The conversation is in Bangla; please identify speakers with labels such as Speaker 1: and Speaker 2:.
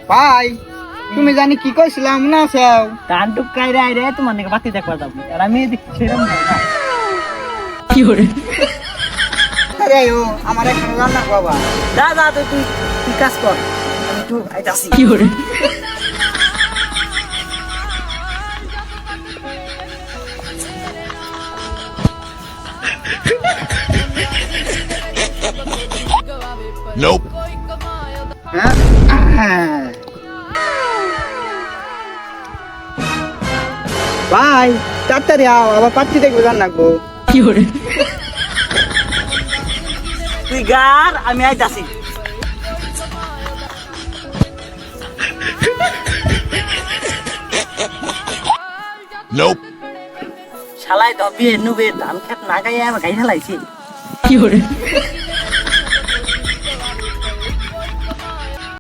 Speaker 1: ভাই তুমি জানি কি কইছিলাম না চাও
Speaker 2: টান টুক কাইরে আইরে তোমার নাকি বাতি দেখবার যাবো আর আমি এদিকে ছেড়াম না
Speaker 1: আরে ও আমার এখন রান্না বাবা
Speaker 2: যা যা তুই তুই কাজ কর আমি একটু আইতাছি
Speaker 3: Nope.
Speaker 1: হ্যাঁ ভাই তাড়াতাড়ি আও আবার পাচ্ছি দেখবো জান রাখবো
Speaker 2: তুই গার আমি আইতাছি
Speaker 3: Nope.
Speaker 2: শালাই ধবিয়ে নুবে ধান খেত না গাইয়া আমি গাই ফেলাইছি